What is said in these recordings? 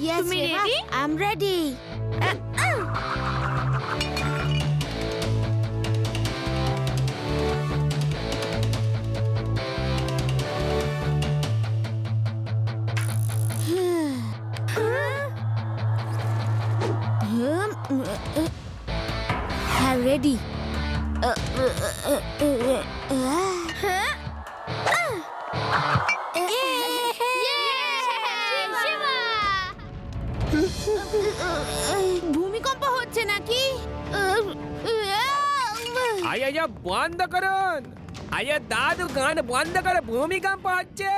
Yes, তুমি Shiva, ready? I'm ready. Ready. ভূমিকম্প হচ্ছে নাকি? আয়া বন্ধ করুন। আয়া দাদু গান বন্ধ করে, ভূমিকম্প হচ্ছে।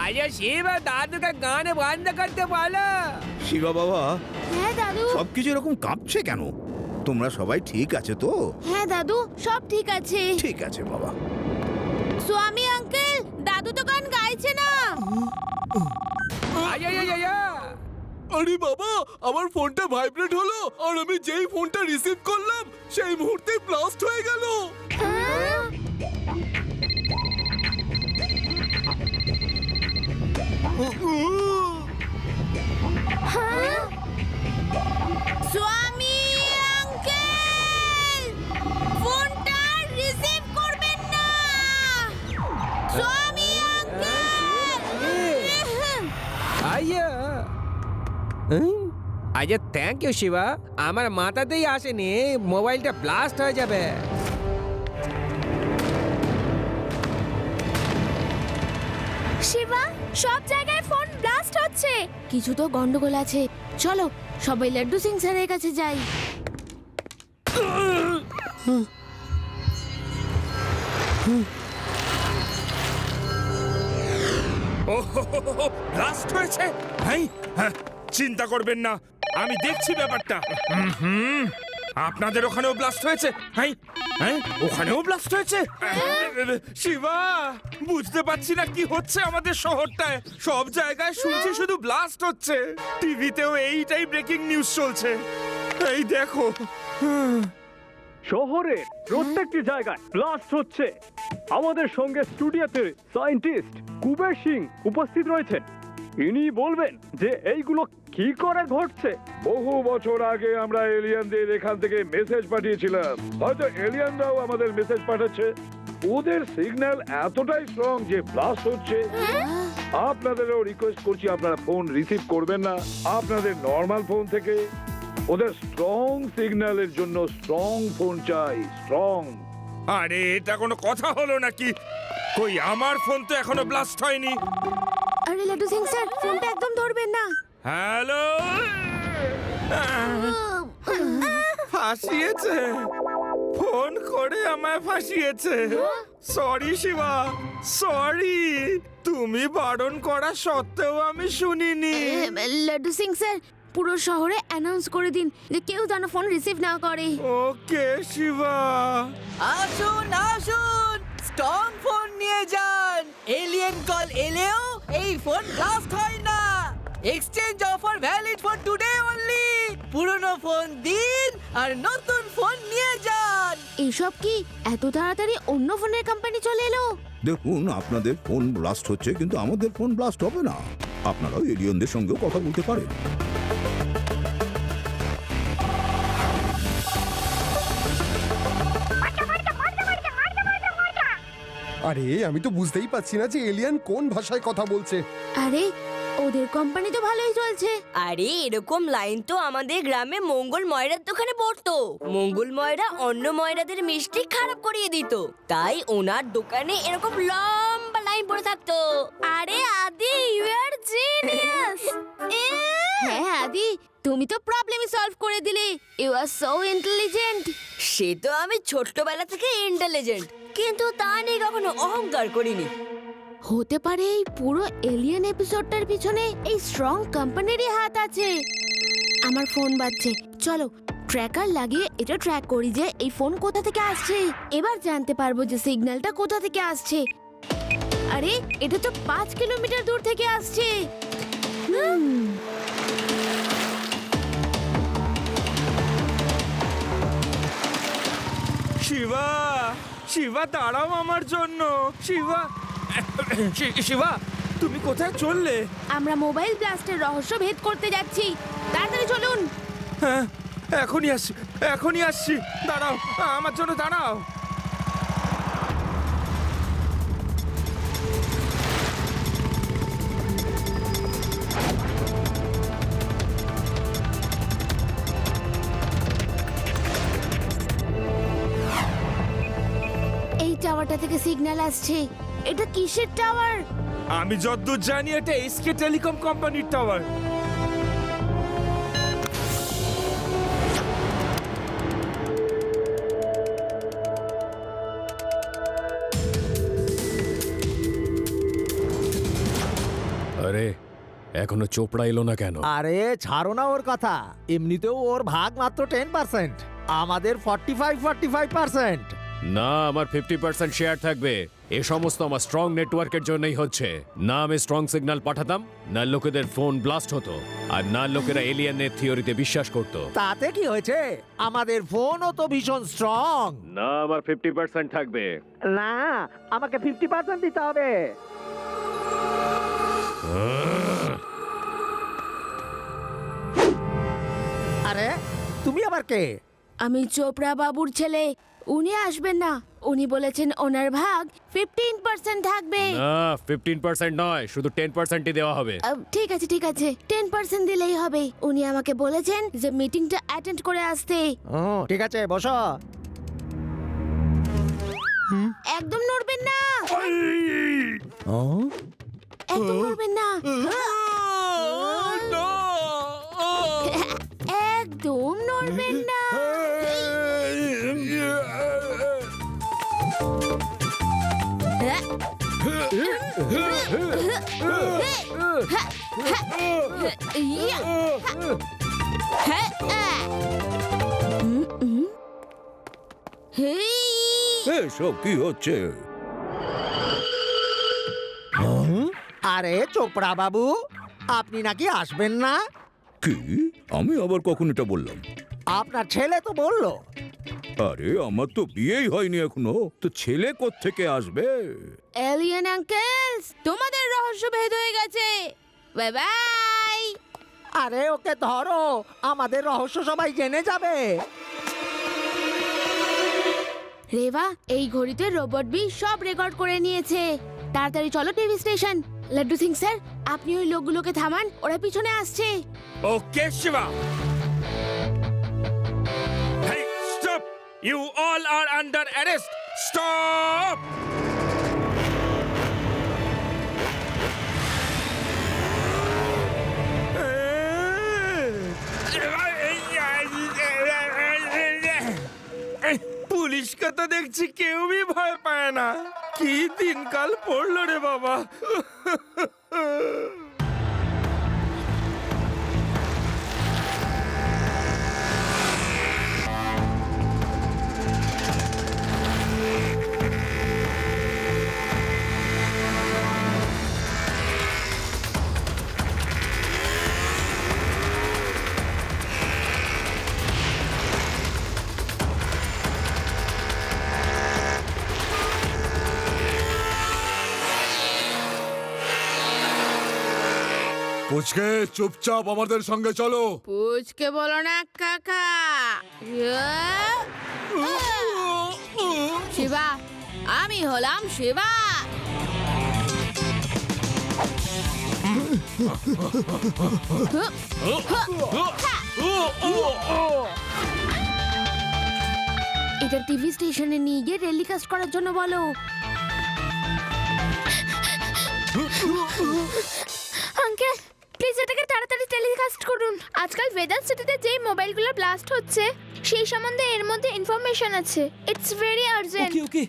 আয়া শিবা দাদুকে গান বন্ধ করতে বলো। শিবা বাবা, হ্যাঁ দাদু। সবকিছু এরকম কাঁপছে কেন? তোমরা সবাই ঠিক আছে তো? হ্যাঁ দাদু, সব ঠিক আছে। ঠিক আছে বাবা। স্বামী আঙ্কেল, দাদু তো গান গাইছে না। আয়া আরে বাবা, আমার ফোনটা ভাইব্রেট হলো আর আমি যেই ফোনটা রিসিভ করলাম সেই মুহূর্তে ব্লাস্ট হয়ে গেল। স্বামী আঙ্কেল, ফোনটা রিসিভ করবেন না। স্বামী আঙ্কেল। আয়া আয়া থ্যাংক ইউ শিবা, আমার মাথাতেই আসেনি মোবাইলটা ব্লাস্ট হয়ে যাবে। শিবা, সব জায়গায় ফোন ব্লাস্ট হচ্ছে। কিছু তো গন্ডগোল আছে। চলো সবাই লাড্ডু সিং স্যারের কাছে যাই। ব্লাস্ট হয়েছে। হ্যাঁ, চিন্তা করবেন না, আমি দেখছি ব্যাপারটা। আপনাদের ওখানেও ব্লাস্ট হয়েছে? হ্যাঁ, ওখানেও ব্লাস্ট হয়েছে? শিবা, বুঝতে পারছি না কি হচ্ছে আমাদের শহরটায়। সব জায়গায় শুনছি শুধু ব্লাস্ট হচ্ছে। টিভিতেও এইটাই ব্রেকিং নিউজ চলছে। এই দেখো, শহরের প্রত্যেকটি জায়গায় ব্লাস্ট হচ্ছে। আমাদের সঙ্গে স্টুডিওতে সায়েন্টিস্ট কুবের সিং উপস্থিত রয়েছেন। ইনি বলবেন যে এইগুলো কি করে ঘটছে। বহু বছর আগে আমরা এলিয়ানদের এখান থেকে মেসেজ পাঠিয়েছিলাম। হয়তো এলিয়ানরাও আমাদের মেসেজ পাঠাচ্ছে। ওদের সিগন্যাল এতটাই স্ট্রং যে ব্লাস্ট হচ্ছে। আপনাদেরও রিকোয়েস্ট করছি, আপনারা ফোন রিসিভ করবেন না। আপনাদের নর্মাল ফোন থেকে ওদের স্ট্রং সিগন্যালের জন্য স্ট্রং ফোন চাই, স্ট্রং। আরে এটা কোনো কথা হলো নাকি? কই আমার ফোন তো এখনো ব্লাস্ট হয়নি। আরে লাড্ডু সিং স্যার, ফোনটা একদম ধরবেন না। হ্যালো, ফাঁসিয়েছে, ফোন করে আমায় ফাঁসিয়েছে। Sorry Shiba, sorry. তুমি বারণ করা সত্ত্বেও আমি শুনিনি। লাড্ডু সিং স্যার, পুরো শহরে অ্যানাউন্স করে দিন যে কেউ যেন ফোন রিসিভ না করে। ওকে শিবা। আসুন আসুন, স্ট্রং ফোন নিয়ে যান। এলিয়েন কল এলেও এই ফোন ব্লাস্ট হয় না। Exchange offer valid for today only. পুরনো ফোন দিন আর নতুন ফোন নিয়ে যান। এসব কি এত তাড়াতাড়ি অন্য ফোনের কোম্পানি চলে এলো? দেখুন, আপনাদের ফোন ব্লাস্ট হচ্ছে কিন্তু আমাদের ফোন ব্লাস্ট হবে না। আপনারাও এলিয়নদের সঙ্গেও কথা বলতে পারেন। আরে আমি তো বুঝতেই পারছি না যে এলিয়ান কোন ভাষায় কথা বলছে। আরে ওদের কোম্পানি তো ভালোই চলছে। আরে এরকম লাইন তো আমাদের গ্রামে মঙ্গল ময়রার দোকানে পড়তো। মঙ্গল ময়রা অন্য ময়রাদের মিষ্টি খারাপ করিয়ে দিত, তাই ওনার দোকানে এরকম লম্বা লাইন পড়ে থাকতো। আরে আদি, ইউ আর জিনিয়াস। হ্যাঁ আদি, তুমি তো প্রবলেমই সলভ করে দিলে। You are so intelligent. সে তো আমি ছোট্টবেলা থেকে ইন্টেলিজেন্ট, কিন্তু তা নিয়ে কখনো অহংকার করিনি। হতে পারে এই পুরো এলিয়েন এপিসোডটার পিছনে এই স্ট্রং কোম্পানিরই হাত আছে। আমার ফোন বাজছে, চলো ট্র্যাকার লাগিয়ে এটা ট্র্যাক করি যে এই ফোন কোথা থেকে আসছে। এবার জানতে পারবো যে সিগন্যালটা কোথা থেকে আসছে। আরে এটা তো 5 কিলোমিটার দূর থেকে আসছে। শিবা, শিবা দাঁড়াও আমার জন্য। শিবা, শিবা তুমি কোথায় চললে? আমরা মোবাইল ব্লাস্টের রহস্য ভেদ করতে যাচ্ছি, তাড়াতাড়ি চলুন। হ্যাঁ, এখনই আসছি। দাঁড়াও, আমার জন্য দাঁড়াও। এই টাওয়ারটা থেকে সিগন্যাল আসছে। এটা কিসের টাওয়ার? আমি যতদূর জানি এটা এসকে টেলিকম কোম্পানির টাওয়ার। আরে এখনো চোপড়া এলো না কেন? আরে ছাড়ো না ওর কথা, এমনিতেও ওর ভাগ মাত্র 10%, আমাদের 45%। না, আমার 50% শেয়ার থাকবে। এ সমস্ত আমার স্ট্রং নেটওয়ার্কের জন্যই হচ্ছে। না আমি স্ট্রং সিগন্যাল পাঠাতাম, না লোকেদের ফোন ব্লাস্ট হতো, আর না লোকেরা এলিয়েনের থিওরিতে বিশ্বাস করত। তাতে কি হয়েছে, আমাদের ফোনও তো ভীষণ স্ট্রং। না, আমার 50% থাকবে। না, আমাকে 50% দিতে হবে। আরে তুমি আবার কে? আমি চোপড়া বাবুর ছেলে। উনি আসবেন না, উনি বলেছেন ওনার ভাগ 15% থাকবে। না, 15% নয়, শুধু 10%ই দেওয়া হবে। ঠিক আছে 10% দিলেই হবে। উনি আমাকে বলেছেন যে মিটিংটা অ্যাটেন্ড করে আসতে। ঠিক আছে, বসো। একদম নড়বেন না, একদম নড়বেন না, একদম নড়বেন না। এসব কি হচ্ছে? আরে চোপড়া বাবু, আপনি নাকি আসবেন না? কি? আমি আবার কখন এটা বললাম? আপনার ছেলে তো বললো। আরে আমার তো বিয়েই হয়নি এখনো, তো ছেলে কোত্থেকে আসবে? এলিয়েন আঙ্কেলস, তোমাদের রহস্য ভেদ হয়ে গেছে। Bye bye. আরে ওকে ধরো, আমাদের রহস্য সবাই জেনে যাবে। রেবা, এই ঘড়িতে রোবট বি সব রেকর্ড করে নিয়েছে। তাড়াতাড়ি চলো TV station. Laddu Singh sir, আপনি ওই লোকগুলোকে থামান, ওরা পিছনে আসছে। ওকে Shiba. Hey, stop! You all are under arrest. Stop! পুলিশকে তো দেখছি কেউই ভয় পায় না। কি দিনকাল পড়লো রে বাবা। পুচকে চুপচাপ আমাদের সঙ্গে চলো। পুচকে বলো না কাকা। শিবা, আমি হলাম শিবা। এটা টিভি স্টেশনে নিয়ে গিয়ে টেলিকাস্ট করার জন্য বলো। আঙ্কেল, প্লিজ এটাকে তাড়াতাড়ি টেলিকাস্ট করুন। আজকাল ওয়েদার সিটিতে যেই মোবাইলগুলো ব্লাস্ট হচ্ছে সেই সম্বন্ধে এর মধ্যে ইনফরমেশন আছে। It's very urgent. ওকে।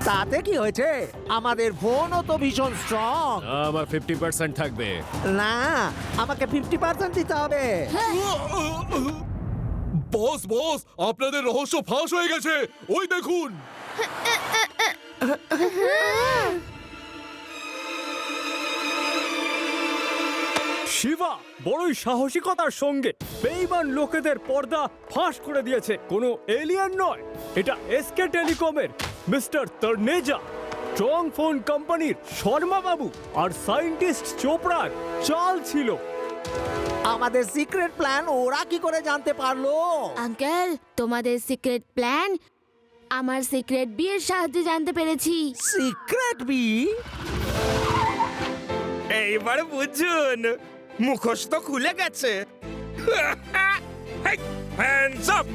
তাতে কি হয়েছে, আমাদের ফোনও তো ভীষণ স্ট্রং। না, আমার 50% থাকবে। না, আমাকে 50% দিতে হবে। বস বস, আপনাদের রহস্য ফাঁস হয়ে গেছে, ওই দেখুন। শিবা বড়ই সাহসিকতার সঙ্গে বেঈমান লোকেদের পর্দা ফাঁস করে দিয়েছে। কোনো এলিয়েন নয়, এটা এসকে টেলিকমের মিস্টার তর্নেজা, স্ট্রং ফোন কোম্পানির শর্মা বাবু আর সায়েন্টিস্ট চোপড়ার চাল ছিল। আমাদের সিক্রেট প্ল্যান ওরা কি করে জানতে পারলো? আঙ্কেল, তোমাদের সিক্রেট প্ল্যান আমার সিক্রেট বিয়ের সাহায্যে জানতে পেরেছি। Secret B? এইবার বুঝুন, মুখোশ তো খুলে গেছে। Hands up!